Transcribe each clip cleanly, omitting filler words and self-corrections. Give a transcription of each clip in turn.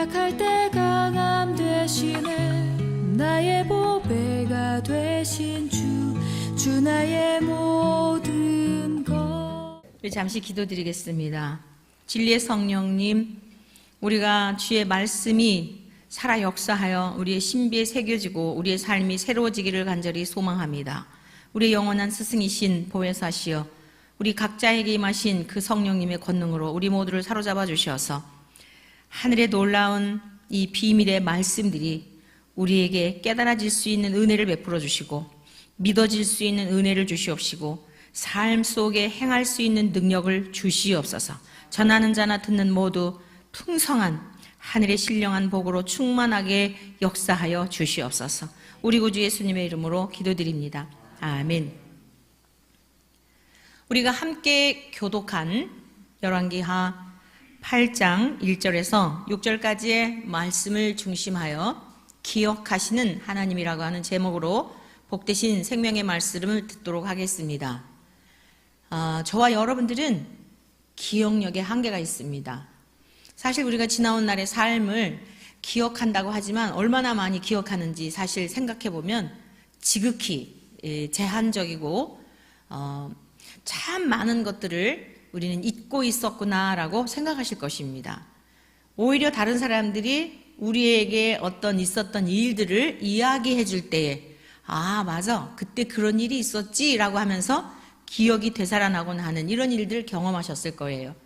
약할 때 강함 되시네. 나의 보배가 되신 주 나의 모든 것. 우리 잠시 기도드리겠습니다. 진리의 성령님, 우리가 주의 말씀이 살아 역사하여 우리의 신비에 새겨지고 우리의 삶이 새로워지기를 간절히 소망합니다. 우리의 영원한 스승이신 보혜사시여, 우리 각자에게 임하신 그 성령님의 권능으로 우리 모두를 사로잡아 주셔서 하늘의 놀라운 이 비밀의 말씀들이 우리에게 깨달아질 수 있는 은혜를 베풀어 주시고 믿어질 수 있는 은혜를 주시옵시고 삶 속에 행할 수 있는 능력을 주시옵소서. 전하는 자나 듣는 모두 풍성한 하늘의 신령한 복으로 충만하게 역사하여 주시옵소서. 우리 구주 예수님의 이름으로 기도드립니다. 아멘. 우리가 함께 교독한 열왕기하 8장 1절에서 6절까지의 말씀을 중심하여 기억하시는 하나님이라고 하는 제목으로 복되신 생명의 말씀을 듣도록 하겠습니다. 저와 여러분들은 기억력에 한계가 있습니다. 사실 우리가 지나온 날의 삶을 기억한다고 하지만 얼마나 많이 기억하는지 사실 생각해 보면 지극히 제한적이고 참 많은 것들을 우리는 잊고 있었구나라고 생각하실 것입니다. 오히려 다른 사람들이 우리에게 어떤 있었던 일들을 이야기해 줄 때에 맞아, 그때 그런 일이 있었지 라고 하면서 기억이 되살아나곤 하는 이런 일들을 경험하셨을 거예요.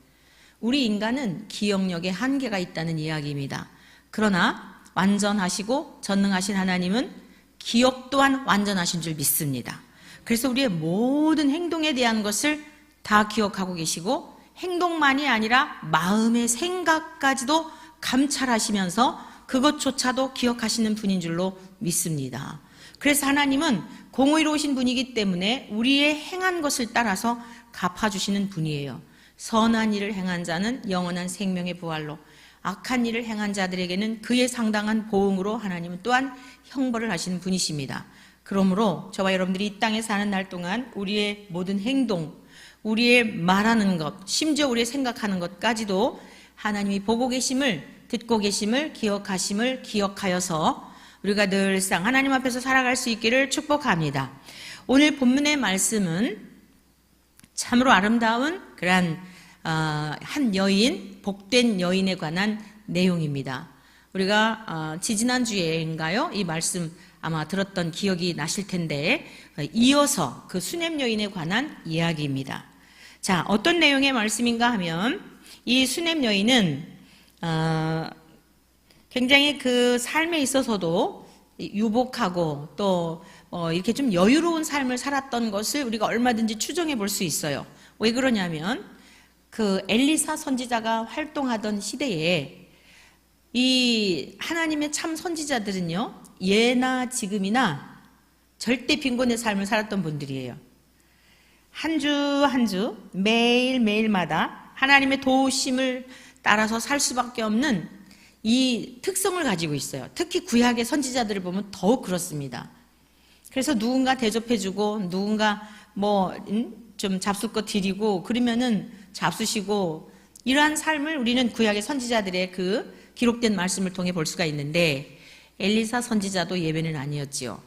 우리 인간은 기억력에 한계가 있다는 이야기입니다. 그러나 완전하시고 전능하신 하나님은 기억 또한 완전하신 줄 믿습니다. 그래서 우리의 모든 행동에 대한 것을 다 기억하고 계시고 행동만이 아니라 마음의 생각까지도 감찰하시면서 그것조차도 기억하시는 분인 줄로 믿습니다. 그래서 하나님은 공의로우신 분이기 때문에 우리의 행한 것을 따라서 갚아주시는 분이에요. 선한 일을 행한 자는 영원한 생명의 부활로, 악한 일을 행한 자들에게는 그에 상당한 보응으로 하나님은 또한 형벌을 하시는 분이십니다. 그러므로 저와 여러분들이 이 땅에 사는 날 동안 우리의 모든 행동, 우리의 말하는 것, 심지어 우리의 생각하는 것까지도 하나님이 보고 계심을, 듣고 계심을, 기억하심을 기억하여서 우리가 늘상 하나님 앞에서 살아갈 수 있기를 축복합니다. 오늘 본문의 말씀은 참으로 아름다운 그러한 한 여인, 복된 여인에 관한 내용입니다. 우리가 지지난주에인가요? 이 말씀 아마 들었던 기억이 나실 텐데 이어서 그 수냄 여인에 관한 이야기입니다. 자, 어떤 내용의 말씀인가 하면 이 수냄 여인은 굉장히 그 삶에 있어서도 유복하고 또 이렇게 좀 여유로운 삶을 살았던 것을 우리가 얼마든지 추정해 볼 수 있어요. 왜 그러냐면 그 엘리사 선지자가 활동하던 시대에 이 하나님의 참 선지자들은요, 예나 지금이나 절대 빈곤의 삶을 살았던 분들이에요. 한 주 한 주 매일매일마다 하나님의 도우심을 따라서 살 수밖에 없는 이 특성을 가지고 있어요. 특히 구약의 선지자들을 보면 더욱 그렇습니다. 그래서 누군가 대접해주고 누군가 좀 잡숫것 드리고 그러면은 잡수시고, 이러한 삶을 우리는 구약의 선지자들의 그 기록된 말씀을 통해 볼 수가 있는데 엘리사 선지자도 예외는 아니었지요.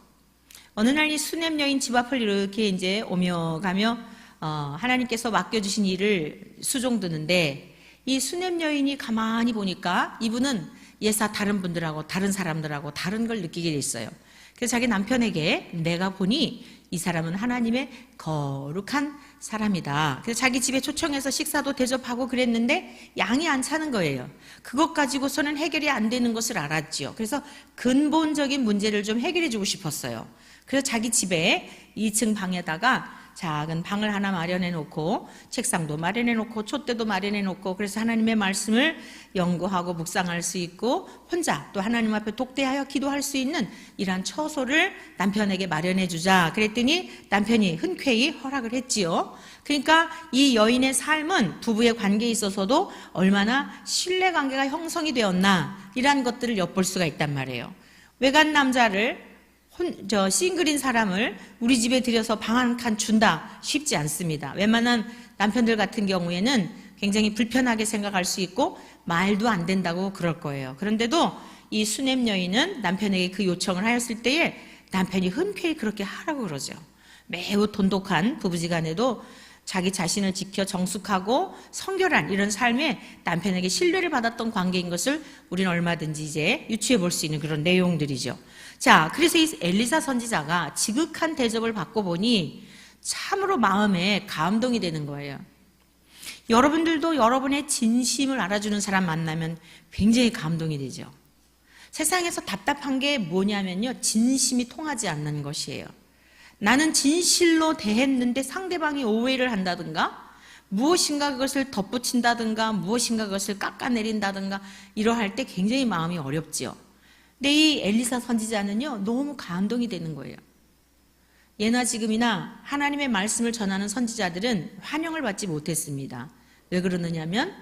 어느 날 이 수냄 여인 집 앞을 이렇게 이제 오며 가며 하나님께서 맡겨주신 일을 수종드는데 이 수냄 여인이 가만히 보니까 이분은 예사 다른 분들하고 다른 사람들하고 다른 걸 느끼게 됐어요. 그래서 자기 남편에게 내가 보니 이 사람은 하나님의 거룩한 사람이다. 그래서 자기 집에 초청해서 식사도 대접하고 그랬는데 양이 안 차는 거예요. 그것 가지고서는 해결이 안 되는 것을 알았지요. 그래서 근본적인 문제를 좀 해결해 주고 싶었어요. 그래서 자기 집에 2층 방에다가 작은 방을 하나 마련해 놓고 책상도 마련해 놓고 촛대도 마련해 놓고 그래서 하나님의 말씀을 연구하고 묵상할 수 있고 혼자 또 하나님 앞에 독대하여 기도할 수 있는 이러한 처소를 남편에게 마련해 주자 그랬더니 남편이 흔쾌히 허락을 했지요. 그러니까 이 여인의 삶은 부부의 관계에 있어서도 얼마나 신뢰관계가 형성이 되었나 이러한 것들을 엿볼 수가 있단 말이에요. 외간 남자를 싱글인 사람을 우리 집에 들여서 방 한 칸 준다 쉽지 않습니다. 웬만한 남편들 같은 경우에는 굉장히 불편하게 생각할 수 있고 말도 안 된다고 그럴 거예요. 그런데도 이 수넴 여인은 남편에게 그 요청을 하였을 때에 남편이 흔쾌히 그렇게 하라고 그러죠. 매우 돈독한 부부지간에도 자기 자신을 지켜 정숙하고 성결한 이런 삶에 남편에게 신뢰를 받았던 관계인 것을 우리는 얼마든지 이제 유추해 볼 수 있는 그런 내용들이죠. 자, 그래서 이 엘리사 선지자가 지극한 대접을 받고 보니 참으로 마음에 감동이 되는 거예요. 여러분들도 여러분의 진심을 알아주는 사람 만나면 굉장히 감동이 되죠. 세상에서 답답한 게 뭐냐면요, 진심이 통하지 않는 것이에요. 나는 진실로 대했는데 상대방이 오해를 한다든가 무엇인가 그것을 덧붙인다든가 무엇인가 그것을 깎아내린다든가 이러할 때 굉장히 마음이 어렵지요. 근데 이 엘리사 선지자는요, 너무 감동이 되는 거예요. 예나 지금이나 하나님의 말씀을 전하는 선지자들은 환영을 받지 못했습니다. 왜 그러느냐면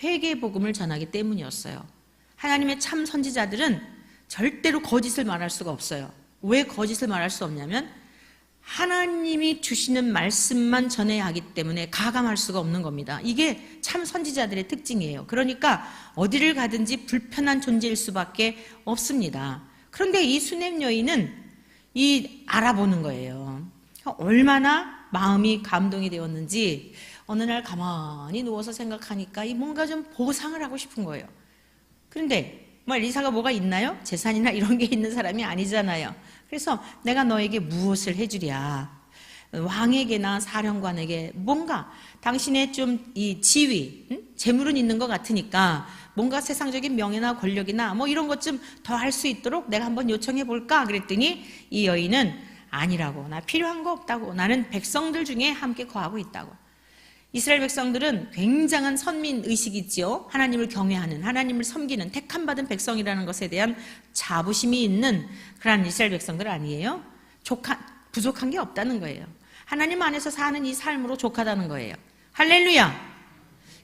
회개의 복음을 전하기 때문이었어요. 하나님의 참 선지자들은 절대로 거짓을 말할 수가 없어요. 왜 거짓을 말할 수 없냐면 하나님이 주시는 말씀만 전해야 하기 때문에 가감할 수가 없는 겁니다. 이게 참 선지자들의 특징이에요. 그러니까 어디를 가든지 불편한 존재일 수밖에 없습니다. 그런데 이 수넴 여인은 알아보는 거예요. 얼마나 마음이 감동이 되었는지 어느 날 가만히 누워서 생각하니까 뭔가 좀 보상을 하고 싶은 거예요. 그런데 엘리사가 뭐가 있나요? 재산이나 이런 게 있는 사람이 아니잖아요. 그래서 내가 너에게 무엇을 해주랴. 왕에게나 사령관에게 뭔가 당신의 좀 이 지위, 재물은 있는 것 같으니까 뭔가 세상적인 명예나 권력이나 이런 것 좀 더 할 수 있도록 내가 한번 요청해 볼까? 그랬더니 이 여인은 아니라고. 나 필요한 거 없다고. 나는 백성들 중에 함께 거하고 있다고. 이스라엘 백성들은 굉장한 선민의식이 있죠. 하나님을 경외하는, 하나님을 섬기는 택함 받은 백성이라는 것에 대한 자부심이 있는 그런 이스라엘 백성들 아니에요? 부족한 게 없다는 거예요. 하나님 안에서 사는 이 삶으로 족하다는 거예요. 할렐루야!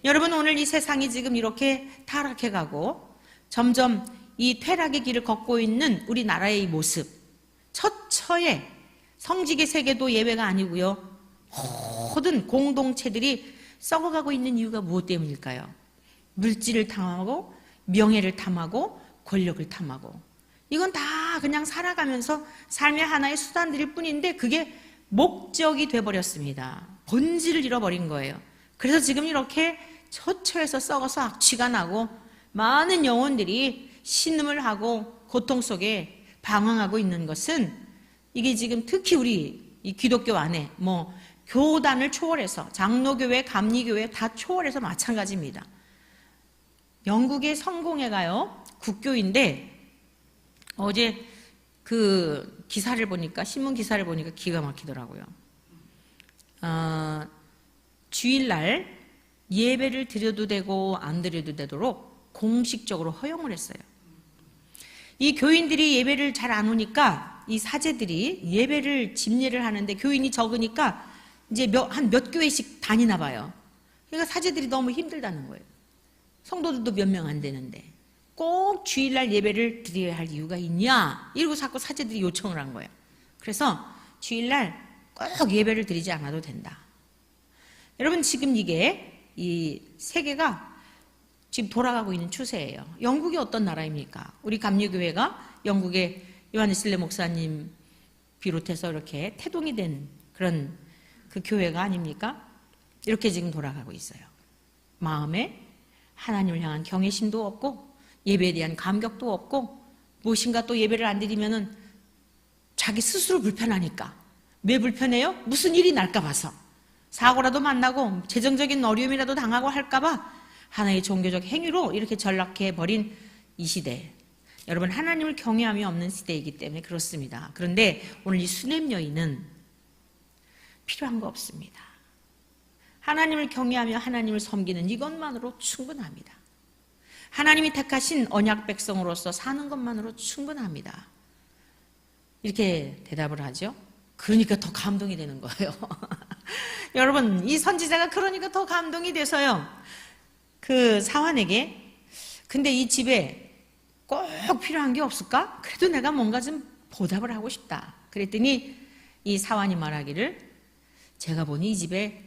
여러분, 오늘 이 세상이 지금 이렇게 타락해가고 점점 이 퇴락의 길을 걷고 있는 우리나라의 이 모습, 처처에 성직의 세계도 예외가 아니고요. 모든 공동체들이 썩어가고 있는 이유가 무엇 때문일까요? 물질을 탐하고 명예를 탐하고 권력을 탐하고 이건 다 그냥 살아가면서 삶의 하나의 수단들일 뿐인데 그게 목적이 돼버렸습니다. 본질을 잃어버린 거예요. 그래서 지금 이렇게 처처에서 썩어서 악취가 나고 많은 영혼들이 신음을 하고 고통 속에 방황하고 있는 것은 이게 지금 특히 우리 이 기독교 안에 교단을 초월해서 장로교회, 감리교회 다 초월해서 마찬가지입니다. 영국의 성공회가요, 국교인데 어제 그 기사를 보니까, 신문 기사를 보니까 기가 막히더라고요. 주일날 예배를 드려도 되고 안 드려도 되도록 공식적으로 허용을 했어요. 이 교인들이 예배를 잘 안 오니까 이 사제들이 예배를 집례를 하는데 교인이 적으니까 이제 한 몇 교회씩 다니나 봐요. 그러니까 사제들이 너무 힘들다는 거예요. 성도들도 몇 명 안 되는데 꼭 주일날 예배를 드려야 할 이유가 있냐? 이러고 자꾸 사제들이 요청을 한 거예요. 그래서 주일날 꼭 예배를 드리지 않아도 된다. 여러분, 지금 이게 이 세계가 지금 돌아가고 있는 추세예요. 영국이 어떤 나라입니까? 우리 감리교회가 영국의 요한 웨슬리 목사님 비롯해서 이렇게 태동이 된 그런 그 교회가 아닙니까? 이렇게 지금 돌아가고 있어요. 마음에 하나님을 향한 경외심도 없고 예배에 대한 감격도 없고 무엇인가 또 예배를 안 드리면은 자기 스스로 불편하니까. 왜 불편해요? 무슨 일이 날까 봐서. 사고라도 만나고 재정적인 어려움이라도 당하고 할까 봐 하나의 종교적 행위로 이렇게 전락해 버린 이 시대. 여러분, 하나님을 경외함이 없는 시대이기 때문에 그렇습니다. 그런데 오늘 이 수넴 여인은 필요한 거 없습니다. 하나님을 경외하며 하나님을 섬기는 이것만으로 충분합니다. 하나님이 택하신 언약 백성으로서 사는 것만으로 충분합니다. 이렇게 대답을 하죠. 그러니까 더 감동이 되는 거예요. 여러분, 이 선지자가 그러니까 더 감동이 돼서요, 그 사환에게 근데 이 집에 꼭 필요한 게 없을까? 그래도 내가 뭔가 좀 보답을 하고 싶다. 그랬더니 이 사환이 말하기를 제가 보니 이 집에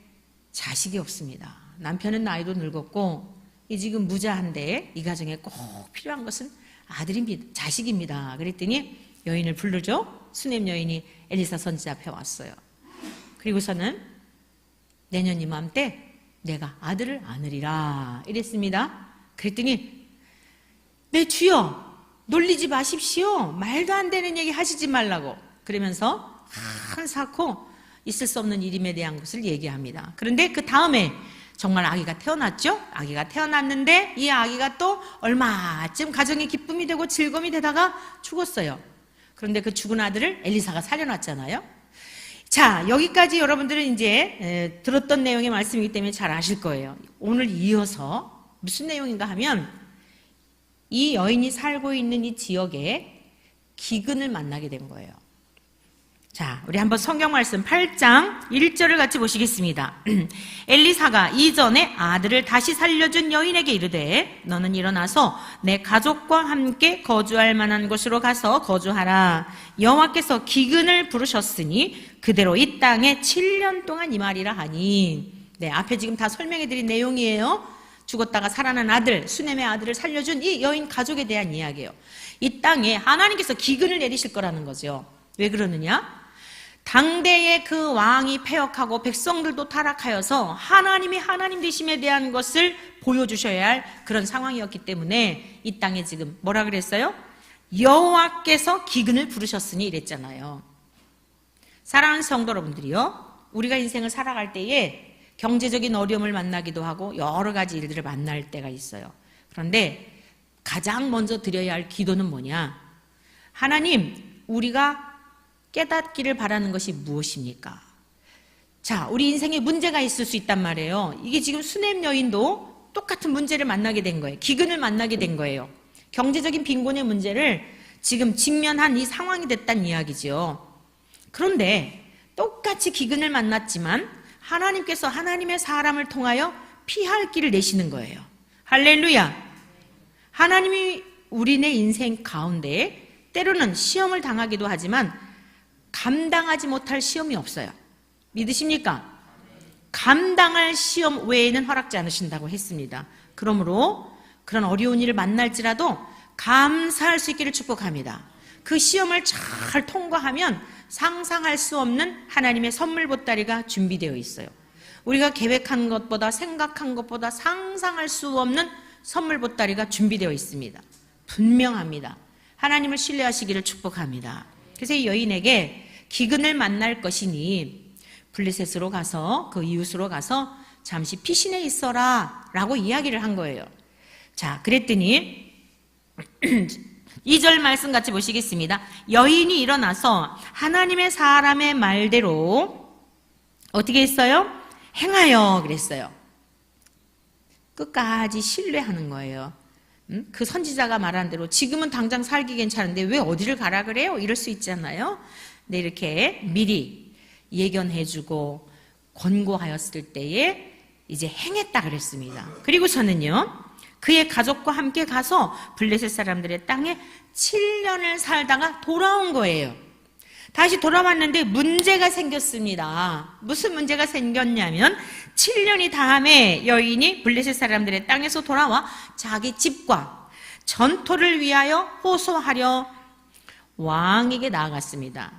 자식이 없습니다. 남편은 나이도 늙었고 이 지금 무자한데 이 가정에 꼭 필요한 것은 아들입니다. 자식입니다. 그랬더니 여인을 부르죠. 수넴 여인이 엘리사 선지자 앞에 왔어요. 그리고서는 내년 이맘때 내가 아들을 안으리라 이랬습니다. 그랬더니 네 주여 놀리지 마십시오. 말도 안 되는 얘기 하시지 말라고 그러면서 한사코 있을 수 없는 일임에 대한 것을 얘기합니다. 그런데 그 다음에 정말 아기가 태어났죠. 아기가 태어났는데 이 아기가 또 얼마쯤 가정의 기쁨이 되고 즐거움이 되다가 죽었어요. 그런데 그 죽은 아들을 엘리사가 살려놨잖아요. 자, 여기까지 여러분들은 이제 들었던 내용의 말씀이기 때문에 잘 아실 거예요. 오늘 이어서 무슨 내용인가 하면 이 여인이 살고 있는 이 지역에 기근을 만나게 된 거예요. 자, 우리 한번 성경 말씀 8장 1절을 같이 보시겠습니다. 엘리사가 이전에 아들을 다시 살려준 여인에게 이르되 너는 일어나서 내 가족과 함께 거주할 만한 곳으로 가서 거주하라. 여호와께서 기근을 부르셨으니 그대로 이 땅에 7년 동안 임하리라 하니. 네, 앞에 지금 다 설명해 드린 내용이에요. 죽었다가 살아난 아들, 수넴의 아들을 살려준 이 여인 가족에 대한 이야기예요. 이 땅에 하나님께서 기근을 내리실 거라는 거죠. 왜 그러느냐? 당대의 그 왕이 패역하고 백성들도 타락하여서 하나님이 하나님 되심에 대한 것을 보여주셔야 할 그런 상황이었기 때문에 이 땅에 지금 뭐라 그랬어요? 여호와께서 기근을 부르셨으니 이랬잖아요. 사랑하는 성도 여러분들이요, 우리가 인생을 살아갈 때에 경제적인 어려움을 만나기도 하고 여러 가지 일들을 만날 때가 있어요. 그런데 가장 먼저 드려야 할 기도는 뭐냐? 하나님, 우리가 깨닫기를 바라는 것이 무엇입니까? 자, 우리 인생에 문제가 있을 수 있단 말이에요. 이게 지금 수넴 여인도 똑같은 문제를 만나게 된 거예요. 기근을 만나게 된 거예요. 경제적인 빈곤의 문제를 지금 직면한 이 상황이 됐다는 이야기죠. 그런데 똑같이 기근을 만났지만 하나님께서 하나님의 사람을 통하여 피할 길을 내시는 거예요. 할렐루야. 하나님이 우리네 인생 가운데 때로는 시험을 당하기도 하지만 감당하지 못할 시험이 없어요. 믿으십니까? 감당할 시험 외에는 허락지 않으신다고 했습니다. 그러므로 그런 어려운 일을 만날지라도 감사할 수 있기를 축복합니다. 그 시험을 잘 통과하면 상상할 수 없는 하나님의 선물 보따리가 준비되어 있어요. 우리가 계획한 것보다 생각한 것보다 상상할 수 없는 선물 보따리가 준비되어 있습니다. 분명합니다. 하나님을 신뢰하시기를 축복합니다. 그래서 이 여인에게 기근을 만날 것이니 블레셋으로 가서 그 이웃으로 가서 잠시 피신해 있어라 라고 이야기를 한 거예요. 자, 그랬더니 2절 말씀 같이 보시겠습니다. 여인이 일어나서 하나님의 사람의 말대로 어떻게 했어요? 행하여 그랬어요. 끝까지 신뢰하는 거예요. 그 선지자가 말한 대로 지금은 당장 살기 괜찮은데 왜 어디를 가라 그래요? 이럴 수 있잖아요. 네, 이렇게 미리 예견해주고 권고하였을 때에 이제 행했다 그랬습니다. 그리고서는요, 그의 가족과 함께 가서 블레셋 사람들의 땅에 7년을 살다가 돌아온 거예요. 다시 돌아왔는데 문제가 생겼습니다. 무슨 문제가 생겼냐면 7년이 다음에 여인이 블레셋 사람들의 땅에서 돌아와 자기 집과 전토를 위하여 호소하려 왕에게 나아갔습니다.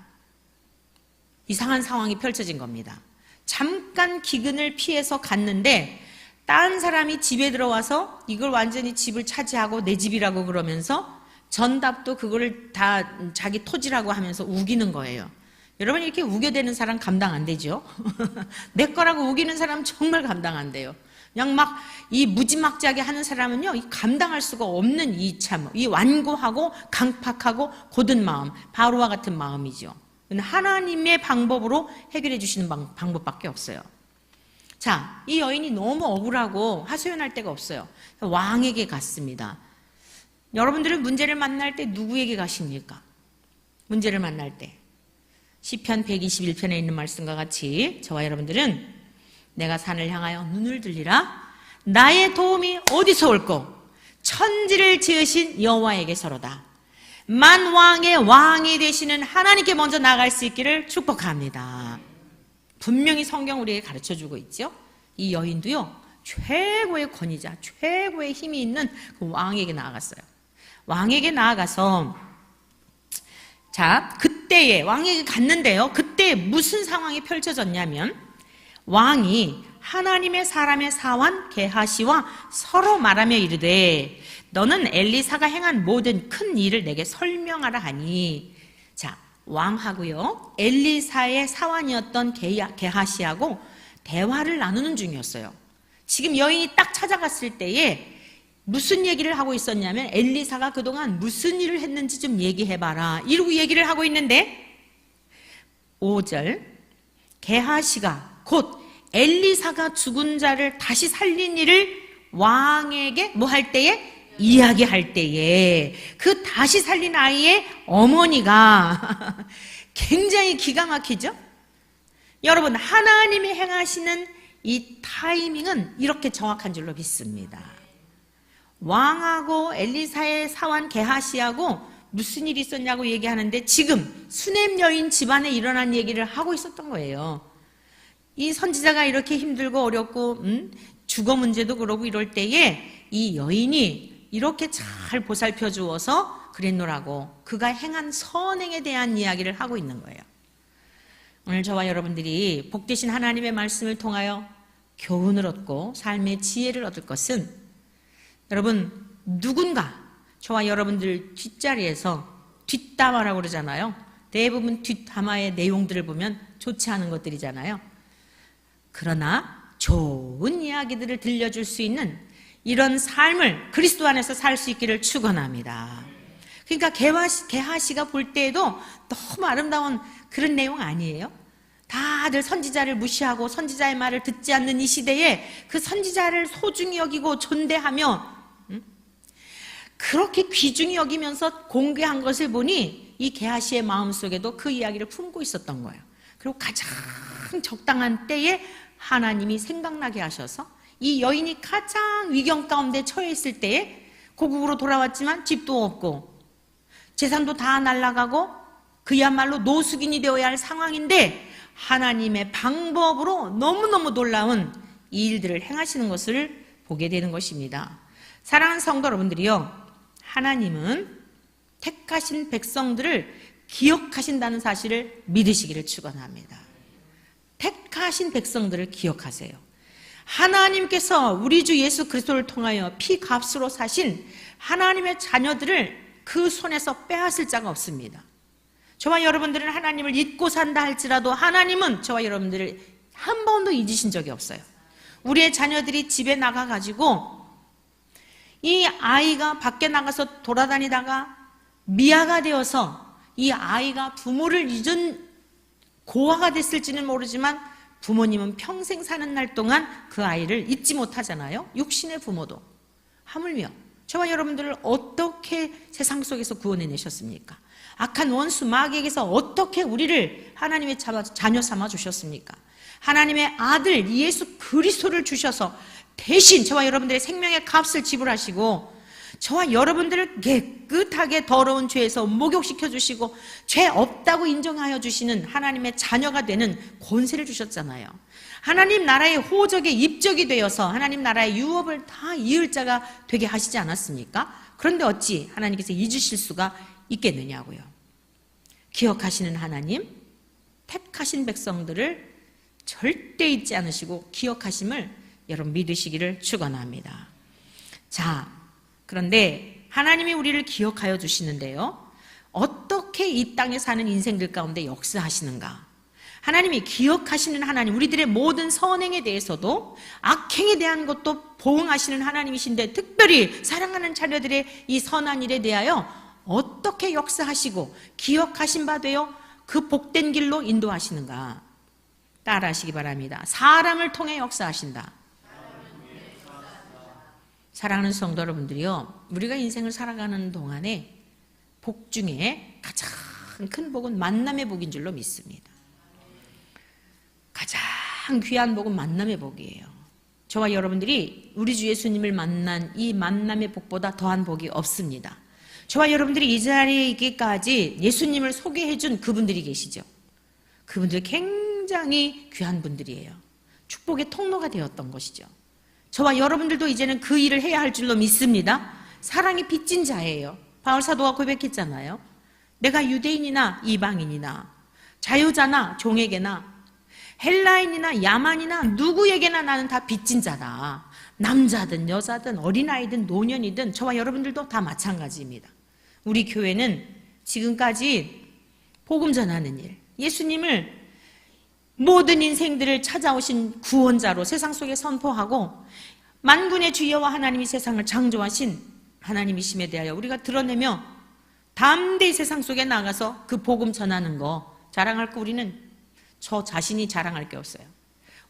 이상한 상황이 펼쳐진 겁니다. 잠깐 기근을 피해서 갔는데 다른 사람이 집에 들어와서 이걸 완전히 집을 차지하고 내 집이라고 그러면서 전답도 그거를 다 자기 토지라고 하면서 우기는 거예요. 여러분, 이렇게 우겨대는 사람 감당 안 되죠? 내 거라고 우기는 사람 정말 감당 안 돼요. 그냥 막 이 무지막지하게 하는 사람은요, 이 감당할 수가 없는 이 완고하고 강팍하고 고든 마음, 바로와 같은 마음이죠. 하나님의 방법으로 해결해 주시는 방법밖에 없어요. 자, 이 여인이 너무 억울하고 하소연할 데가 없어요. 왕에게 갔습니다. 여러분들은 문제를 만날 때 누구에게 가십니까? 문제를 만날 때 시편 121편에 있는 말씀과 같이 저와 여러분들은 내가 산을 향하여 눈을 들리라. 나의 도움이 어디서 올꼬? 천지를 지으신 여호와에게서로다. 만왕의 왕이 되시는 하나님께 먼저 나갈 수 있기를 축복합니다. 분명히 성경 우리에게 가르쳐주고 있죠. 이 여인도요, 최고의 권위자, 최고의 힘이 있는 그 왕에게 나아갔어요. 왕에게 나아가서 자, 그때에 왕에게 갔는데요. 그때 무슨 상황이 펼쳐졌냐면 왕이 하나님의 사람의 사환 게하시와 서로 말하며 이르되 너는 엘리사가 행한 모든 큰 일을 내게 설명하라 하니 자, 왕하고요. 엘리사의 사환이었던 게하시하고 대화를 나누는 중이었어요. 지금 여인이 딱 찾아갔을 때에 무슨 얘기를 하고 있었냐면 엘리사가 그동안 무슨 일을 했는지 좀 얘기해봐라 이러고 얘기를 하고 있는데 5절 게하시가 곧 엘리사가 죽은 자를 다시 살린 일을 왕에게 뭐 할 때에? 이야기할 때에 그 다시 살린 아이의 어머니가 굉장히 기가 막히죠? 여러분 하나님이 행하시는 이 타이밍은 이렇게 정확한 줄로 믿습니다. 왕하고 엘리사의 사환 게하시하고 무슨 일이 있었냐고 얘기하는데 지금 수넴 여인 집안에 일어난 얘기를 하고 있었던 거예요. 이 선지자가 이렇게 힘들고 어렵고 주거 문제도 그러고 이럴 때에 이 여인이 이렇게 잘 보살펴 주어서 그랬노라고 그가 행한 선행에 대한 이야기를 하고 있는 거예요. 오늘 저와 여러분들이 복되신 하나님의 말씀을 통하여 교훈을 얻고 삶의 지혜를 얻을 것은 여러분 누군가 저와 여러분들 뒷자리에서 뒷담화라고 그러잖아요. 대부분 뒷담화의 내용들을 보면 좋지 않은 것들이잖아요. 그러나 좋은 이야기들을 들려줄 수 있는 이런 삶을 그리스도 안에서 살 수 있기를 축원합니다. 그러니까 게하시가 볼 때에도 너무 아름다운 그런 내용 아니에요? 다들 선지자를 무시하고 선지자의 말을 듣지 않는 이 시대에 그 선지자를 소중히 여기고 존대하며 그렇게 귀중히 여기면서 공개한 것을 보니 이 게하시의 마음속에도 그 이야기를 품고 있었던 거예요. 그리고 가장 적당한 때에 하나님이 생각나게 하셔서 이 여인이 가장 위경 가운데 처해 있을 때에 고국으로 돌아왔지만 집도 없고 재산도 다 날아가고 그야말로 노숙인이 되어야 할 상황인데 하나님의 방법으로 너무너무 놀라운 이 일들을 행하시는 것을 보게 되는 것입니다. 사랑하는 성도 여러분들이요, 하나님은 택하신 백성들을 기억하신다는 사실을 믿으시기를 축원합니다. 택하신 백성들을 기억하세요. 하나님께서 우리 주 예수 그리스도를 통하여 피값으로 사신 하나님의 자녀들을 그 손에서 빼앗을 자가 없습니다. 저와 여러분들은 하나님을 잊고 산다 할지라도 하나님은 저와 여러분들을 한 번도 잊으신 적이 없어요. 우리의 자녀들이 집에 나가가지고 이 아이가 밖에 나가서 돌아다니다가 미아가 되어서 이 아이가 부모를 잊은 고아가 됐을지는 모르지만 부모님은 평생 사는 날 동안 그 아이를 잊지 못하잖아요. 육신의 부모도. 하물며 저와 여러분들을 어떻게 세상 속에서 구원해내셨습니까? 악한 원수 마귀에게서 어떻게 우리를 하나님의 자녀 삼아 주셨습니까? 하나님의 아들 예수 그리스도를 주셔서 대신 저와 여러분들의 생명의 값을 지불하시고 저와 여러분들을 깨끗하게 더러운 죄에서 목욕시켜 주시고 죄 없다고 인정하여 주시는 하나님의 자녀가 되는 권세를 주셨잖아요. 하나님 나라의 호적에 입적이 되어서 하나님 나라의 유업을 다 이을 자가 되게 하시지 않았습니까? 그런데 어찌 하나님께서 잊으실 수가 있겠느냐고요. 기억하시는 하나님, 택하신 백성들을 절대 잊지 않으시고 기억하심을 여러분 믿으시기를 축원합니다. 자, 그런데 하나님이 우리를 기억하여 주시는데요, 어떻게 이 땅에 사는 인생들 가운데 역사하시는가? 하나님이 기억하시는 하나님, 우리들의 모든 선행에 대해서도 악행에 대한 것도 보응하시는 하나님이신데 특별히 사랑하는 자녀들의 이 선한 일에 대하여 어떻게 역사하시고 기억하신 바 되어 그 복된 길로 인도하시는가? 따라하시기 바랍니다. 사람을 통해 역사하신다. 사랑하는 성도 여러분들이요, 우리가 인생을 살아가는 동안에 복 중에 가장 큰 복은 만남의 복인 줄로 믿습니다. 가장 귀한 복은 만남의 복이에요. 저와 여러분들이 우리 주 예수님을 만난 이 만남의 복보다 더한 복이 없습니다. 저와 여러분들이 이 자리에 있기까지 예수님을 소개해 준 그분들이 계시죠. 그분들 굉장히 귀한 분들이에요. 축복의 통로가 되었던 것이죠. 저와 여러분들도 이제는 그 일을 해야 할 줄로 믿습니다. 사랑이 빚진 자예요. 바울 사도가 고백했잖아요. 내가 유대인이나 이방인이나 자유자나 종에게나 헬라인이나 야만이나 누구에게나 나는 다 빚진 자다. 남자든 여자든 어린아이든 노년이든 저와 여러분들도 다 마찬가지입니다. 우리 교회는 지금까지 복음 전하는 일, 예수님을 모든 인생들을 찾아오신 구원자로 세상 속에 선포하고 만군의 주 여호와 하나님이 세상을 창조하신 하나님이심에 대하여 우리가 드러내며 담대히 세상 속에 나가서 그 복음 전하는 거 자랑할 거 우리는 저 자신이 자랑할 게 없어요.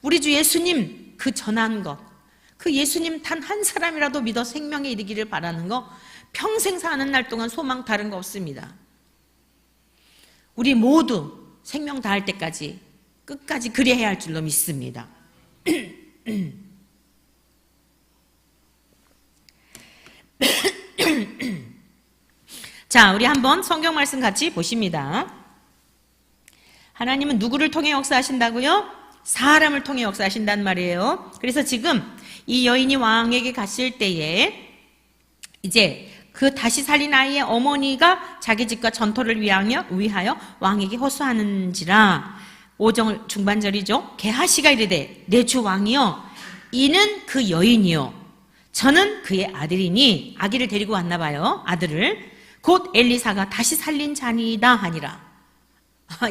우리 주 예수님 그 전한 것, 그 예수님 단 한 사람이라도 믿어 생명에 이르기를 바라는 거 평생 사는 날 동안 소망 다른 거 없습니다. 우리 모두 생명 다할 때까지 끝까지 그래야 할 줄로 믿습니다. 자, 우리 한번 성경 말씀 같이 보십니다. 하나님은 누구를 통해 역사하신다고요? 사람을 통해 역사하신단 말이에요. 그래서 지금 이 여인이 왕에게 갔을 때에 이제 그 다시 살린 아이의 어머니가 자기 집과 전토를 위하여 왕에게 호소하는지라 5절 중반절이죠. 게하시가 이르되 내 주 왕이여 이는 그 여인이요 저는 그의 아들이니 아기를 데리고 왔나 봐요. 아들을 곧 엘리사가 다시 살린 자니이다 하니라.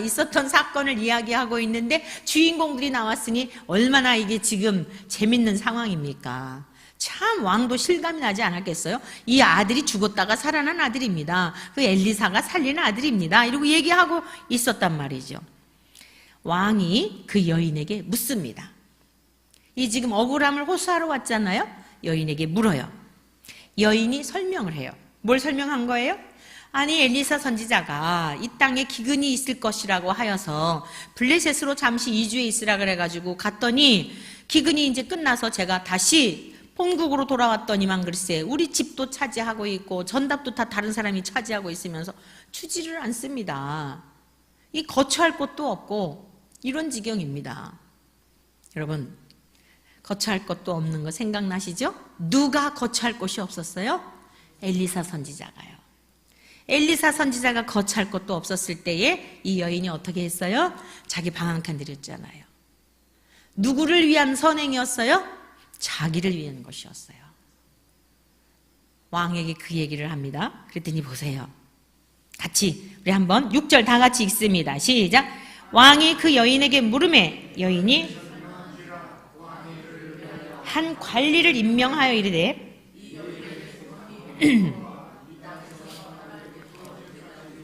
있었던 사건을 이야기하고 있는데 주인공들이 나왔으니 얼마나 이게 지금 재밌는 상황입니까? 참 왕도 실감이 나지 않았겠어요? 이 아들이 죽었다가 살아난 아들입니다. 그 엘리사가 살린 아들입니다. 이러고 얘기하고 있었단 말이죠. 왕이 그 여인에게 묻습니다. 이 지금 억울함을 호소하러 왔잖아요. 여인에게 물어요. 여인이 설명을 해요. 뭘 설명한 거예요? 아니 엘리사 선지자가 이 땅에 기근이 있을 것이라고 하여서 블레셋으로 잠시 2주에 있으라 그래가지고 갔더니 기근이 이제 끝나서 제가 다시 본국으로 돌아왔더니만 글쎄 우리 집도 차지하고 있고 전답도 다 다른 사람이 차지하고 있으면서 추지를 않습니다. 이 거처할 곳도 없고 이런 지경입니다. 여러분 거처할 것도 없는 거 생각나시죠? 누가 거처할 곳이 없었어요? 엘리사 선지자가요. 엘리사 선지자가 거처할 것도 없었을 때에 이 여인이 어떻게 했어요? 자기 방 한 칸 드렸잖아요. 누구를 위한 선행이었어요? 자기를 위한 것이었어요. 왕에게 그 얘기를 합니다. 그랬더니 보세요. 같이 우리 한번 6절 다 같이 읽습니다. 시작. 왕이 그 여인에게 물으매 여인이 한 관리를 임명하여 이르되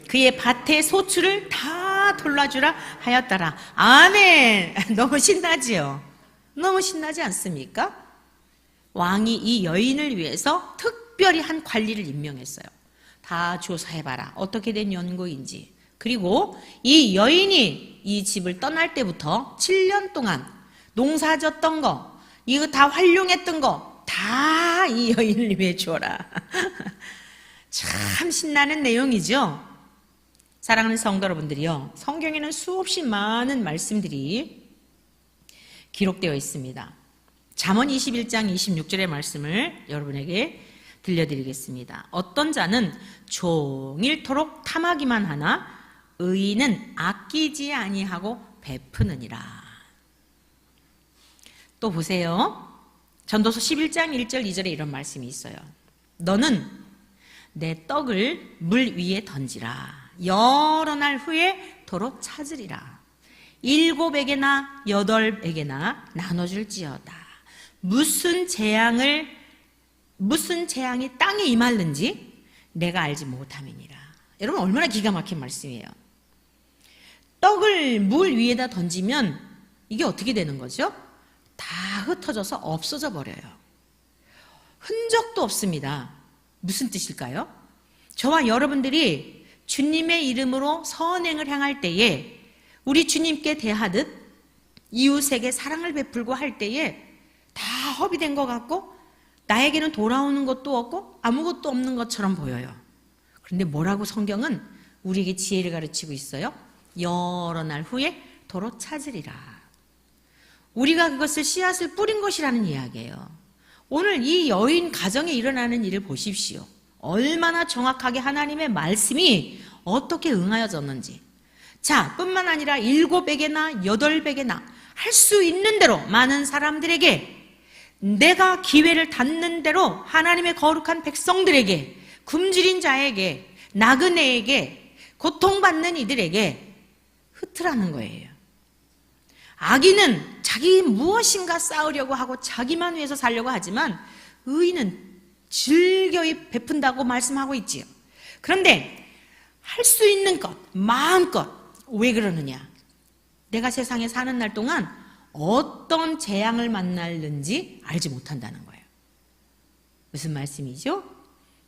그의 밭의 소출을 다 돌라주라 하였더라. 아멘. 너무 신나지요? 너무 신나지 않습니까? 왕이 이 여인을 위해서 특별히 한 관리를 임명했어요. 다 조사해봐라. 어떻게 된 연고인지. 그리고 이 여인이 이 집을 떠날 때부터 7년 동안 농사졌던 거, 이거 다 활용했던 거, 다 이 여인을 위해 주어라. 참 신나는 내용이죠? 사랑하는 성도 여러분들이요. 성경에는 수없이 많은 말씀들이 기록되어 있습니다. 잠언 21장 26절의 말씀을 여러분에게 들려드리겠습니다. 어떤 자는 종일토록 탐하기만 하나 의인은 아끼지 아니하고 베푸느니라. 또 보세요. 전도서 11장 1절 2절에 이런 말씀이 있어요. 너는 내 떡을 물 위에 던지라. 여러 날 후에 도로 찾으리라. 7에게나 8에게나 나눠줄지어다. 무슨 재앙이 땅에 임할는지 내가 알지 못함이니라. 여러분 얼마나 기가 막힌 말씀이에요. 떡을 물 위에다 던지면 이게 어떻게 되는 거죠? 다 흩어져서 없어져 버려요. 흔적도 없습니다. 무슨 뜻일까요? 저와 여러분들이 주님의 이름으로 선행을 행할 때에 우리 주님께 대하듯 이웃에게 사랑을 베풀고 할 때에 다 허비된 것 같고 나에게는 돌아오는 것도 없고 아무것도 없는 것처럼 보여요. 그런데 뭐라고 성경은 우리에게 지혜를 가르치고 있어요? 여러 날 후에 도로 찾으리라. 우리가 그것을 씨앗을 뿌린 것이라는 이야기예요. 오늘 이 여인 가정에 일어나는 일을 보십시오. 얼마나 정확하게 하나님의 말씀이 어떻게 응하여졌는지. 자, 뿐만 아니라 7배게나 8배게나 할 수 있는 대로 많은 사람들에게, 내가 기회를 닿는 대로 하나님의 거룩한 백성들에게, 굶주린 자에게, 나그네에게, 고통받는 이들에게 흩으라는 거예요. 악인은 자기 무엇인가 쌓으려고 하고 자기만 위해서 살려고 하지만 의인은 즐겨이 베푼다고 말씀하고 있지요. 그런데 할 수 있는 것, 마음껏. 왜 그러느냐? 내가 세상에 사는 날 동안 어떤 재앙을 만날는지 알지 못한다는 거예요. 무슨 말씀이죠?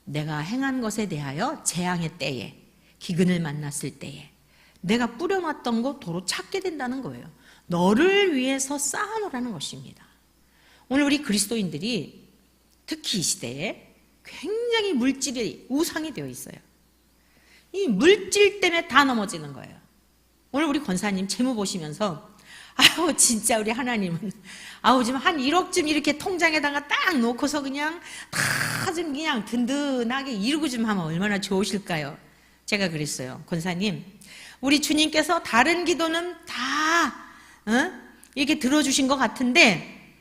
내가 행한 것에 대하여 재앙의 때에, 기근을 만났을 때에 내가 뿌려놨던 거 도로 찾게 된다는 거예요. 너를 위해서 쌓아놓으라는 것입니다. 오늘 우리 그리스도인들이 특히 이 시대에 굉장히 물질이 우상이 되어 있어요. 이 물질 때문에 다 넘어지는 거예요. 오늘 우리 권사님 재무 보시면서 아우 진짜 우리 하나님은 아우 지금 한 1억쯤 이렇게 통장에다가 딱 놓고서 그냥 다 좀 그냥 든든하게 이루고 좀 하면 얼마나 좋으실까요? 제가 그랬어요. 권사님, 우리 주님께서 다른 기도는 다 이렇게 들어주신 것 같은데,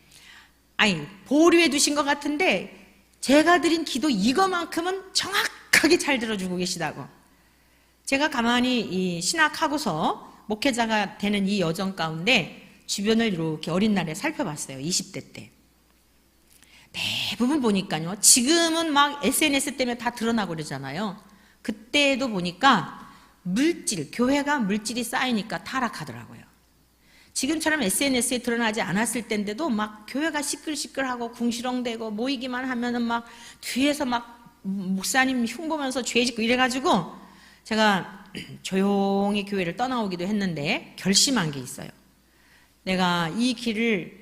아니 보류해 두신 것 같은데 제가 드린 기도 이거만큼은 정확하게 잘 들어주고 계시다고. 제가 가만히 이 신학하고서 목회자가 되는 이 여정 가운데 주변을 이렇게 어린 날에 살펴봤어요. 20대 때. 대부분 보니까요. 지금은 막 SNS 때문에 다 드러나고 그러잖아요. 그때도 보니까 물질, 교회가 물질이 쌓이니까 타락하더라고요. 지금처럼 SNS에 드러나지 않았을 때인데도 막 교회가 시끌시끌하고 궁시렁대고 모이기만 하면은 막 뒤에서 막 목사님 흉보면서 죄 짓고 이래가지고 제가 조용히 교회를 떠나오기도 했는데 결심한 게 있어요. 내가 이 길을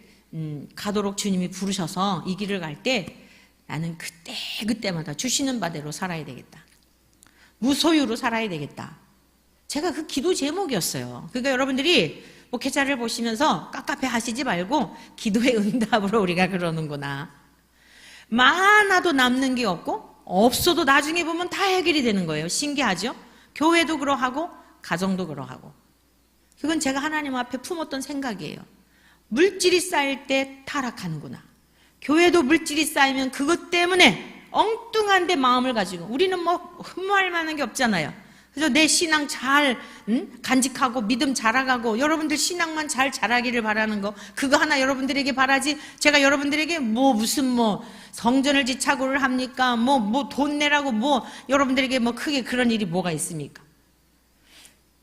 가도록 주님이 부르셔서 이 길을 갈 때 나는 그때마다 주시는 바대로 살아야 되겠다. 무소유로 살아야 되겠다. 제가 그 기도 제목이었어요. 그러니까 여러분들이 목회자를 보시면서 깝깝해 하시지 말고 기도의 응답으로 우리가 그러는구나. 많아도 남는 게 없고 없어도 나중에 보면 다 해결이 되는 거예요. 신기하죠? 교회도 그러하고 가정도 그러하고. 그건 제가 하나님 앞에 품었던 생각이에요. 물질이 쌓일 때 타락하는구나. 교회도 물질이 쌓이면 그것 때문에 엉뚱한데 마음을 가지고, 우리는 뭐 흠모할 만한 게 없잖아요. 그래서 내 신앙 잘 간직하고 믿음 자라가고 여러분들 신앙만 잘 자라기를 바라는 거, 그거 하나 여러분들에게 바라지, 제가 여러분들에게 무슨 성전을 지차고를 합니까? 돈 내라고 여러분들에게 크게 그런 일이 뭐가 있습니까?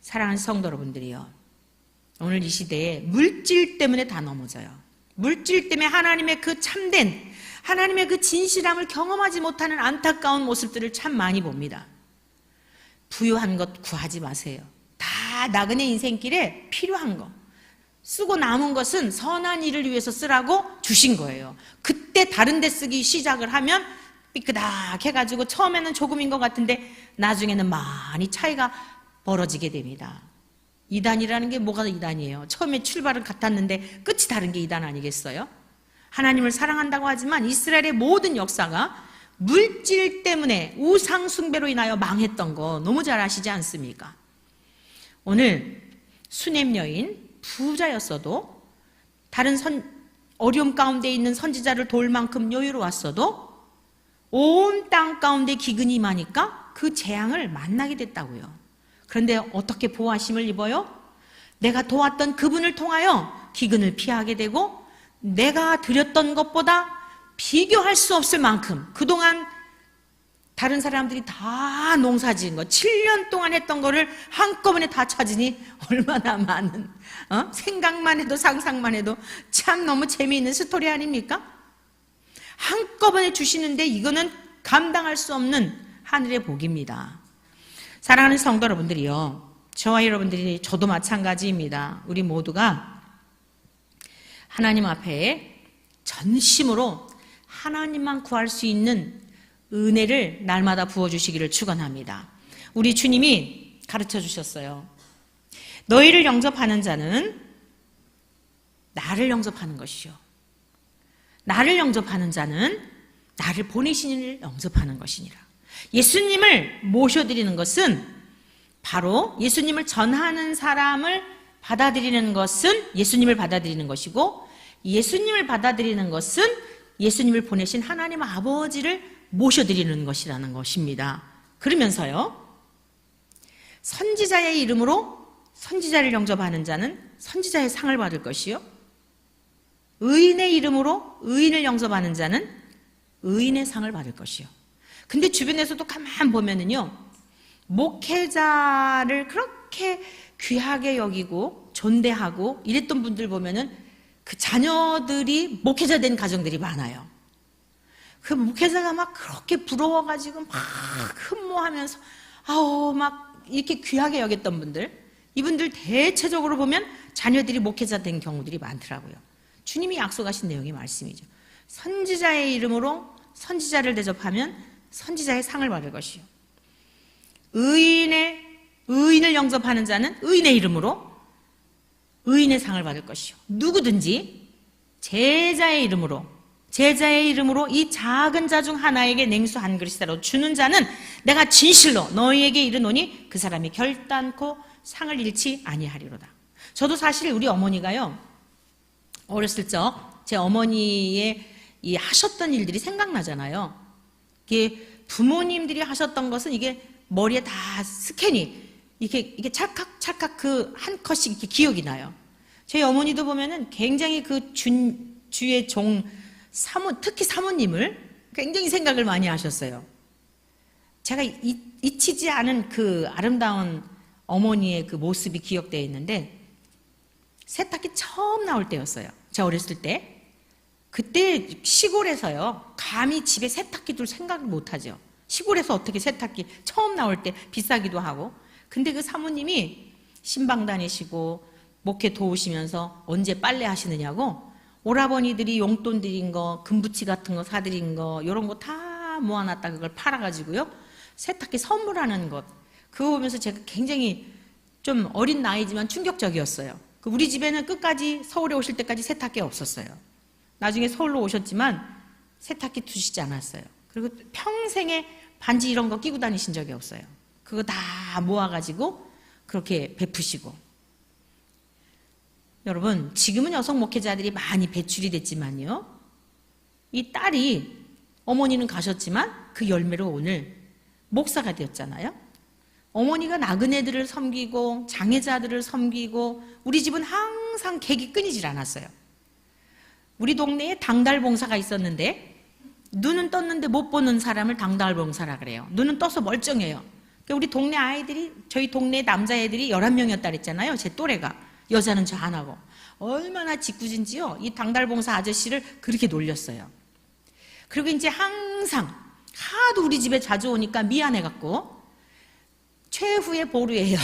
사랑하는 성도 여러분들이요, 오늘 이 시대에 물질 때문에 다 넘어져요. 물질 때문에 하나님의 그 참된, 하나님의 그 진실함을 경험하지 못하는 안타까운 모습들을 참 많이 봅니다. 부유한 것 구하지 마세요. 다 나그네 인생길에 필요한 거, 쓰고 남은 것은 선한 일을 위해서 쓰라고 주신 거예요. 그때 다른 데 쓰기 시작을 하면 삐끄닥 해가지고 처음에는 조금인 것 같은데 나중에는 많이 차이가 벌어지게 됩니다. 이단이라는 게 뭐가 이단이에요? 처음에 출발은 같았는데 끝이 다른 게 이단 아니겠어요? 하나님을 사랑한다고 하지만 이스라엘의 모든 역사가 물질 때문에 우상 숭배로 인하여 망했던 거 너무 잘 아시지 않습니까? 오늘 수넴 여인 부자였어도, 다른 어려움 가운데 있는 선지자를 도울 만큼 여유로웠어도 온 땅 가운데 기근이 임하니까 그 재앙을 만나게 됐다고요. 그런데 어떻게 보호하심을 입어요? 내가 도왔던 그분을 통하여 기근을 피하게 되고, 내가 드렸던 것보다 비교할 수 없을 만큼 그동안 다른 사람들이 다 농사 지은 거 7년 동안 했던 거를 한꺼번에 다 찾으니 얼마나 많은, 생각만 해도 상상만 해도 참 너무 재미있는 스토리 아닙니까? 한꺼번에 주시는데 이거는 감당할 수 없는 하늘의 복입니다. 사랑하는 성도 여러분들이요, 저와 여러분들이, 저도 마찬가지입니다. 우리 모두가 하나님 앞에 전심으로 하나님만 구할 수 있는 은혜를 날마다 부어주시기를 축원합니다. 우리 주님이 가르쳐 주셨어요. 너희를 영접하는 자는 나를 영접하는 것이요, 나를 영접하는 자는 나를 보내신 이를 영접하는 것이니라. 예수님을 모셔드리는 것은 바로 예수님을 전하는 사람을 받아들이는 것은 예수님을 받아들이는 것이고, 예수님을 받아들이는 것은 예수님을 보내신 하나님 아버지를 모셔드리는 것이라는 것입니다. 그러면서요, 선지자의 이름으로 선지자를 영접하는 자는 선지자의 상을 받을 것이요, 의인의 이름으로 의인을 영접하는 자는 의인의 상을 받을 것이요. 근데 주변에서도 가만 보면은요, 목회자를 그렇게 귀하게 여기고 존대하고 이랬던 분들 보면은 그 자녀들이 목회자 된 가정들이 많아요. 그 목회자가 막 그렇게 부러워가지고 막 흠모하면서 막 이렇게 귀하게 여겼던 분들, 이분들 대체적으로 보면 자녀들이 목회자 된 경우들이 많더라고요. 주님이 약속하신 내용의 말씀이죠. 선지자의 이름으로 선지자를 대접하면 선지자의 상을 받을 것이요, 의인을 영접하는 자는 의인의 이름으로 의인의 상을 받을 것이요, 누구든지 제자의 이름으로 이 작은 자 중 하나에게 냉수 한 그릇이라도 주는 자는 내가 진실로 너희에게 이르노니 그 사람이 결단코 상을 잃지 아니하리로다. 저도 사실 우리 어머니가요, 어렸을 적 제 어머니의 이 하셨던 일들이 생각나잖아요. 이게 부모님들이 하셨던 것은 이게 머리에 다 스캔이 이게 찰칵 그 한 컷씩 이렇게 기억이 나요. 저희 어머니도 보면은 굉장히 그 주의 종 특히 사모님을 굉장히 생각을 많이 하셨어요. 제가 잊히지 않은 그 아름다운 어머니의 그 모습이 기억되어 있는데, 세탁기 처음 나올 때였어요. 제가 어렸을 때. 그때 시골에서요, 감히 집에 세탁기 둘 생각을 못하죠. 시골에서 어떻게 세탁기 처음 나올 때 비싸기도 하고. 근데 그 사모님이 신방 다니시고 목회 도우시면서 언제 빨래 하시느냐고 오라버니들이 용돈 드린 거, 금부치 같은 거 사드린 거, 이런 거 다 모아놨다 그걸 팔아가지고요, 세탁기 선물하는 것, 그거 보면서 제가 굉장히 좀 어린 나이지만 충격적이었어요. 우리 집에는 끝까지 서울에 오실 때까지 세탁기 없었어요. 나중에 서울로 오셨지만 세탁기 두시지 않았어요. 그리고 평생에 반지 이런 거 끼고 다니신 적이 없어요. 그거 다 모아가지고 그렇게 베푸시고. 여러분, 지금은 여성 목회자들이 많이 배출이 됐지만요, 이 딸이, 어머니는 가셨지만 그 열매로 오늘 목사가 되었잖아요. 어머니가 나그네들을 섬기고 장애자들을 섬기고, 우리 집은 항상 객이 끊이질 않았어요. 우리 동네에 당달봉사가 있었는데, 눈은 떴는데 못 보는 사람을 당달봉사라 그래요. 눈은 떠서 멀쩡해요. 우리 동네 아이들이, 저희 동네 남자애들이 11명이었다 그랬잖아요. 제 또래가. 여자는 저 하나고. 얼마나 짓궂은지요. 이 당달봉사 아저씨를 그렇게 놀렸어요. 그리고 이제 항상 하도 우리 집에 자주 오니까 미안해갖고 최후의 보루예요.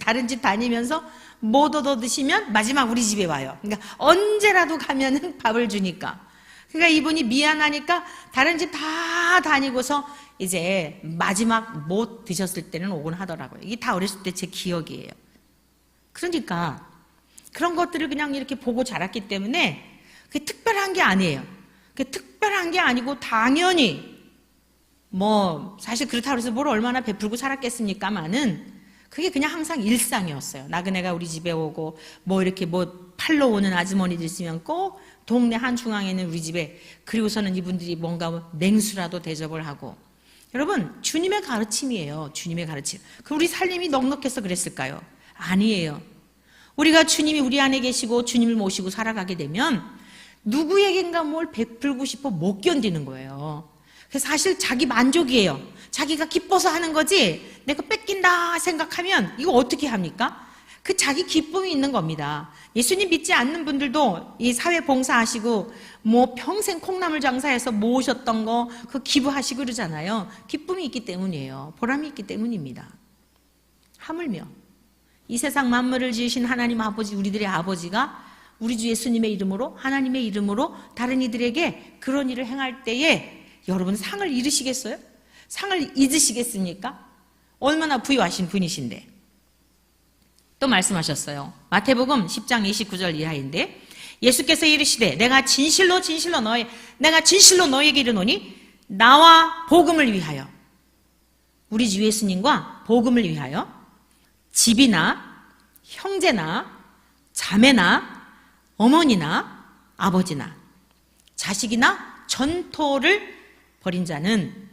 다른 집 다니면서 못 얻어 드시면 마지막 우리 집에 와요. 그러니까 언제라도 가면은 밥을 주니까. 그러니까 이분이 미안하니까 다른 집 다 다니고서 이제 마지막 못 드셨을 때는 오곤 하더라고요. 이게 다 어렸을 때 제 기억이에요. 그러니까 그런 것들을 그냥 이렇게 보고 자랐기 때문에 그게 특별한 게 아니에요. 그게 특별한 게 아니고 당연히 사실 그렇다고 해서 뭘 얼마나 베풀고 살았겠습니까마는 그게 그냥 항상 일상이었어요. 나그네가 우리 집에 오고 이렇게 팔러 오는 아주머니들 있으면 꼭 동네 한중앙에 있는 우리 집에, 그리고서는 이분들이 뭔가 냉수라도 대접을 하고. 여러분, 주님의 가르침이에요. 주님의 가르침. 그 우리 살림이 넉넉해서 그랬을까요? 아니에요. 우리가 주님이 우리 안에 계시고 주님을 모시고 살아가게 되면 누구에겐가 뭘 베풀고 싶어 못 견디는 거예요. 그래서 사실 자기 만족이에요. 자기가 기뻐서 하는 거지 내가 뺏긴다 생각하면 이거 어떻게 합니까? 그 자기 기쁨이 있는 겁니다. 예수님 믿지 않는 분들도 이 사회 봉사하시고 평생 콩나물 장사해서 모으셨던 거 그 기부하시고 그러잖아요. 기쁨이 있기 때문이에요. 보람이 있기 때문입니다. 하물며 이 세상 만물을 지으신 하나님 아버지, 우리들의 아버지가 우리 주 예수님의 이름으로, 하나님의 이름으로 다른 이들에게 그런 일을 행할 때에 여러분 상을 잃으시겠어요? 상을 잊으시겠습니까? 얼마나 부유하신 분이신데. 또 말씀하셨어요. 마태복음 10장 29절 이하인데, 예수께서 이르시되 내가 진실로 너에게 이르노니 나와 복음을 위하여, 우리 주 예수님과 복음을 위하여 집이나 형제나 자매나 어머니나 아버지나 자식이나 전토를 벌인 자는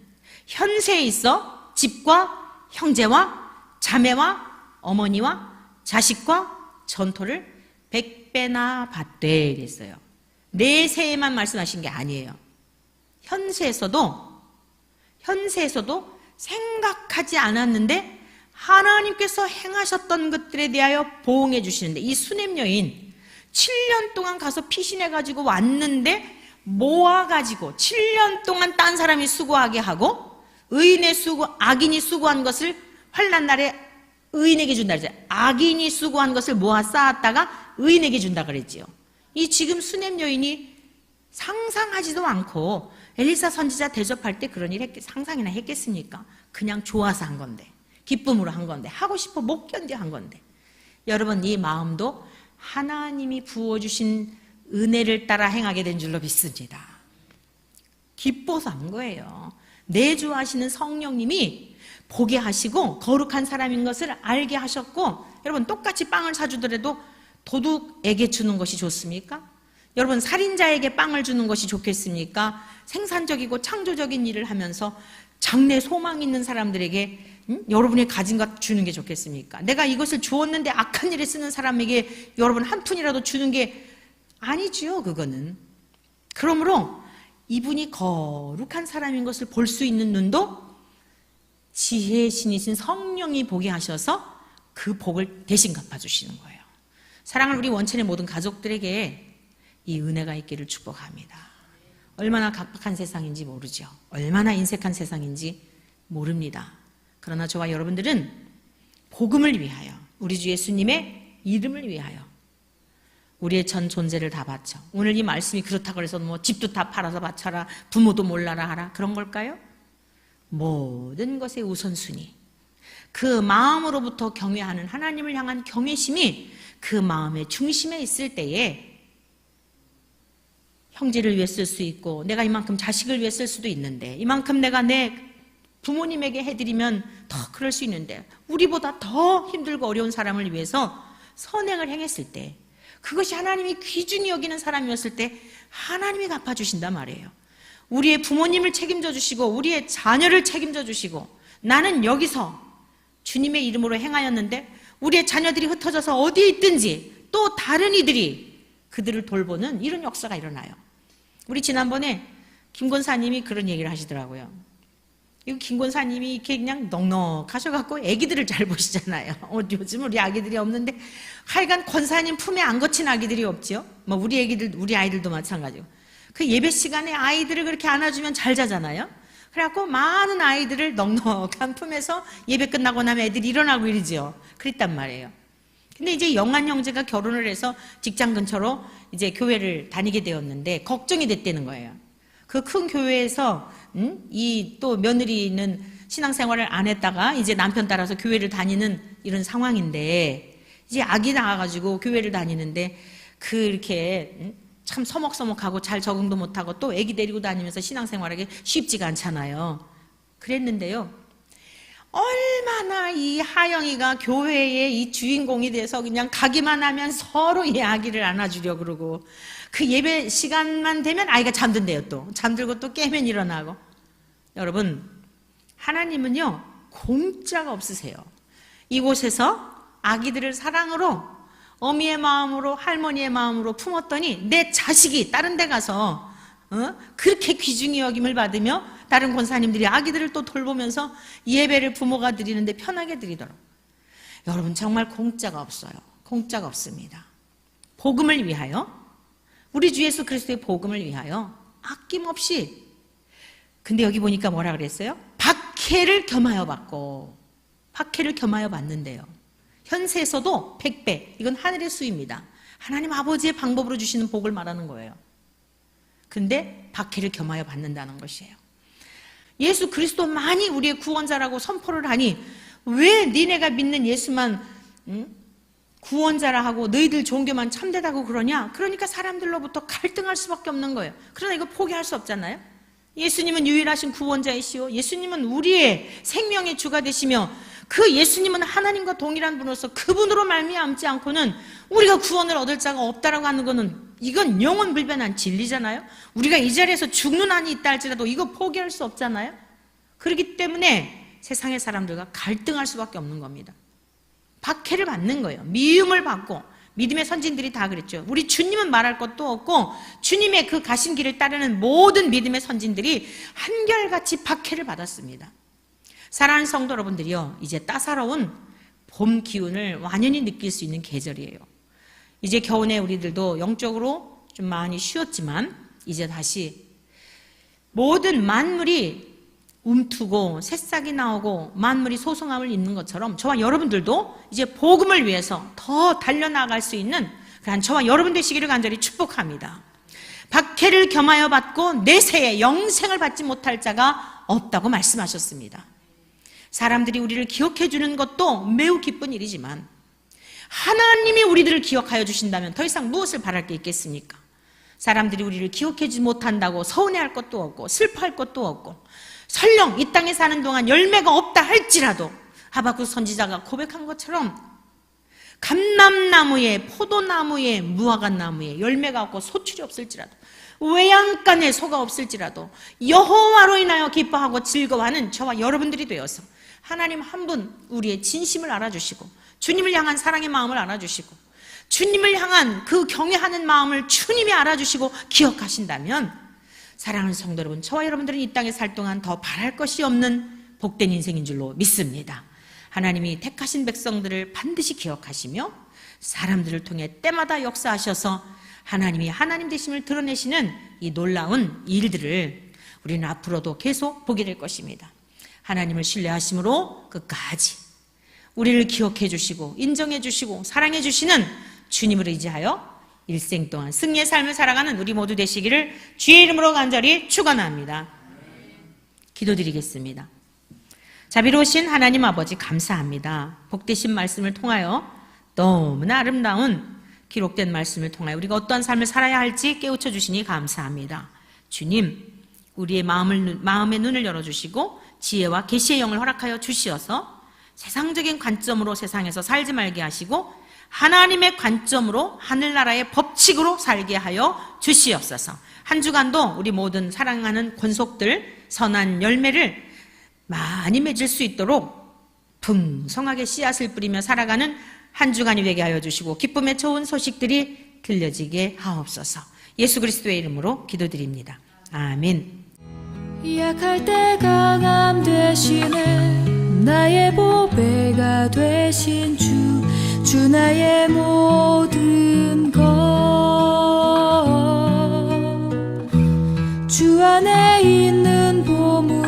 현세에 있어 집과 형제와 자매와 어머니와 자식과 전토를 100배나 받되 이랬어요. 내세에만 말씀하신 게 아니에요. 현세에서도 생각하지 않았는데 하나님께서 행하셨던 것들에 대하여 보응해 주시는데, 이 수냄 여인 7년 동안 가서 피신해가지고 왔는데 모아가지고 7년 동안 딴 사람이 수고하게 하고 악인이 수고한 것을 환난 날에 의인에게 준다 그랬죠. 악인이 수고한 것을 모아 쌓았다가 의인에게 준다 그랬지요. 이 지금 수냄 여인이 상상하지도 않고 엘리사 선지자 대접할 때 그런 일 상상이나 했겠습니까? 그냥 좋아서 한 건데, 기쁨으로 한 건데, 하고 싶어 못 견뎌 한 건데. 여러분, 이 마음도 하나님이 부어주신 은혜를 따라 행하게 된 줄로 믿습니다. 기뻐서 한 거예요. 내주하시는 성령님이 보게 하시고 거룩한 사람인 것을 알게 하셨고, 여러분 똑같이 빵을 사주더라도 도둑에게 주는 것이 좋습니까? 여러분 살인자에게 빵을 주는 것이 좋겠습니까? 생산적이고 창조적인 일을 하면서 장래 소망 있는 사람들에게 여러분이 가진 것 주는 게 좋겠습니까? 내가 이것을 주었는데 악한 일에 쓰는 사람에게 여러분 한 푼이라도 주는 게 아니지요, 그거는. 그러므로 이분이 거룩한 사람인 것을 볼 수 있는 눈도 지혜의 신이신 성령이 보게 하셔서 그 복을 대신 갚아주시는 거예요. 사랑하는 우리 원천의 모든 가족들에게 이 은혜가 있기를 축복합니다. 얼마나 각박한 세상인지 모르죠. 얼마나 인색한 세상인지 모릅니다. 그러나 저와 여러분들은 복음을 위하여, 우리 주 예수님의 이름을 위하여 우리의 전 존재를 다 바쳐. 오늘 이 말씀이 그렇다고 해서 뭐 집도 다 팔아서 바쳐라, 부모도 몰라라 하라, 그런 걸까요? 모든 것의 우선순위, 그 마음으로부터 경외하는 하나님을 향한 경외심이 그 마음의 중심에 있을 때에 형제를 위해 쓸 수 있고, 내가 이만큼 자식을 위해 쓸 수도 있는데, 이만큼 내가 내 부모님에게 해드리면 더 그럴 수 있는데, 우리보다 더 힘들고 어려운 사람을 위해서 선행을 행했을 때, 그것이 하나님이 귀중히 여기는 사람이었을 때 하나님이 갚아주신단 말이에요. 우리의 부모님을 책임져 주시고 우리의 자녀를 책임져 주시고, 나는 여기서 주님의 이름으로 행하였는데 우리의 자녀들이 흩어져서 어디에 있든지 또 다른 이들이 그들을 돌보는 이런 역사가 일어나요. 우리 지난번에 김 권사님이 그런 얘기를 하시더라고요. 이 김 권사님이 이렇게 그냥 넉넉하셔갖고 아기들을 잘 보시잖아요. 요즘 우리 아기들이 없는데 하여간 권사님 품에 안 거친 아기들이 없지요. 뭐 우리 아이들도 마찬가지고. 그 예배 시간에 아이들을 그렇게 안아주면 잘 자잖아요. 그래갖고 많은 아이들을 넉넉한 품에서 예배 끝나고 나면 애들이 일어나고 이러지요. 그랬단 말이에요. 근데 이제 영한 형제가 결혼을 해서 직장 근처로 이제 교회를 다니게 되었는데 걱정이 됐다는 거예요. 그 큰 교회에서 이 또 며느리는 신앙생활을 안 했다가 이제 남편 따라서 교회를 다니는 이런 상황인데, 이제 아기 나와가지고 교회를 다니는데 그렇게 참 서먹서먹하고 잘 적응도 못하고 또 아기 데리고 다니면서 신앙생활하기 쉽지가 않잖아요. 그랬는데요, 얼마나 이 하영이가 교회의 이 주인공이 돼서 그냥 가기만 하면 서로 이 아기를 안아주려고 그러고, 그 예배 시간만 되면 아이가 잠든대요. 또 잠들고 또 깨면 일어나고. 여러분, 하나님은요 공짜가 없으세요. 이곳에서 아기들을 사랑으로, 어미의 마음으로, 할머니의 마음으로 품었더니 내 자식이 다른 데 가서 그렇게 귀중히 여김을 받으며 다른 권사님들이 아기들을 또 돌보면서 예배를 부모가 드리는데 편하게 드리도록. 여러분, 정말 공짜가 없어요. 공짜가 없습니다. 복음을 위하여, 우리 주 예수 그리스도의 복음을 위하여 아낌없이. 근데 여기 보니까 뭐라 그랬어요? 박해를 겸하여 받고, 박해를 겸하여 받는데요, 현세에서도 100배, 이건 하늘의 수입니다. 하나님 아버지의 방법으로 주시는 복을 말하는 거예요. 근데 박해를 겸하여 받는다는 것이에요. 예수 그리스도만이 우리의 구원자라고 선포를 하니 왜 니네가 믿는 예수만 구원자라 하고 너희들 종교만 참되다고 그러냐? 그러니까 사람들로부터 갈등할 수밖에 없는 거예요. 그러나 이거 포기할 수 없잖아요. 예수님은 유일하신 구원자이시오. 예수님은 우리의 생명의 주가 되시며 그 예수님은 하나님과 동일한 분으로서 그분으로 말미암지 않고는 우리가 구원을 얻을 자가 없다라고 하는 것은 이건 영원불변한 진리잖아요. 우리가 이 자리에서 죽는 한이 있다 할지라도 이거 포기할 수 없잖아요. 그렇기 때문에 세상의 사람들과 갈등할 수밖에 없는 겁니다. 박해를 받는 거예요. 미움을 받고. 믿음의 선진들이 다 그랬죠. 우리 주님은 말할 것도 없고 주님의 그 가신 길을 따르는 모든 믿음의 선진들이 한결같이 박해를 받았습니다. 사랑하는 성도 여러분들이요, 이제 따사로운 봄 기운을 완연히 느낄 수 있는 계절이에요. 이제 겨우내 우리들도 영적으로 좀 많이 쉬었지만 이제 다시 모든 만물이 움트고 새싹이 나오고 만물이 소성함을 입는 것처럼 저와 여러분들도 이제 복음을 위해서 더 달려나갈 수 있는 그런 저와 여러분 되시기를 간절히 축복합니다. 박해를 겸하여 받고 내세에 영생을 받지 못할 자가 없다고 말씀하셨습니다. 사람들이 우리를 기억해 주는 것도 매우 기쁜 일이지만 하나님이 우리들을 기억하여 주신다면 더 이상 무엇을 바랄 게 있겠습니까? 사람들이 우리를 기억해 주지 못한다고 서운해할 것도 없고 슬퍼할 것도 없고 설령 이 땅에 사는 동안 열매가 없다 할지라도 하박국 선지자가 고백한 것처럼 감람나무에 포도나무에 무화과나무에 열매가 없고 소출이 없을지라도 외양간에 소가 없을지라도 여호와로 인하여 기뻐하고 즐거워하는 저와 여러분들이 되어서 하나님 한 분 우리의 진심을 알아주시고 주님을 향한 사랑의 마음을 알아주시고 주님을 향한 그 경외하는 마음을 주님이 알아주시고 기억하신다면 사랑하는 성도 여러분, 저와 여러분들은 이 땅에 살 동안 더 바랄 것이 없는 복된 인생인 줄로 믿습니다. 하나님이 택하신 백성들을 반드시 기억하시며 사람들을 통해 때마다 역사하셔서 하나님이 하나님 되심을 드러내시는 이 놀라운 일들을 우리는 앞으로도 계속 보게 될 것입니다. 하나님을 신뢰하심으로 끝까지 우리를 기억해 주시고 인정해 주시고 사랑해 주시는 주님을 의지하여 일생 동안 승리의 삶을 살아가는 우리 모두 되시기를 주의 이름으로 간절히 축원합니다. 기도드리겠습니다. 자비로우신 하나님 아버지 감사합니다. 복되신 말씀을 통하여 너무나 아름다운 기록된 말씀을 통하여 우리가 어떠한 삶을 살아야 할지 깨우쳐 주시니 감사합니다. 주님, 우리의 마음의 눈을 열어주시고 지혜와 계시의 영을 허락하여 주시어서 세상적인 관점으로 세상에서 살지 말게 하시고 하나님의 관점으로 하늘나라의 법칙으로 살게 하여 주시옵소서. 한 주간도 우리 모든 사랑하는 권속들 선한 열매를 많이 맺을 수 있도록 풍성하게 씨앗을 뿌리며 살아가는 한 주간이 되게 하여 주시고 기쁨의 좋은 소식들이 들려지게 하옵소서. 예수 그리스도의 이름으로 기도드립니다. 아멘. 약할 때 강함 되시네 나의 보배가 되신 주 나의 모든 것 주 안에 있는 보물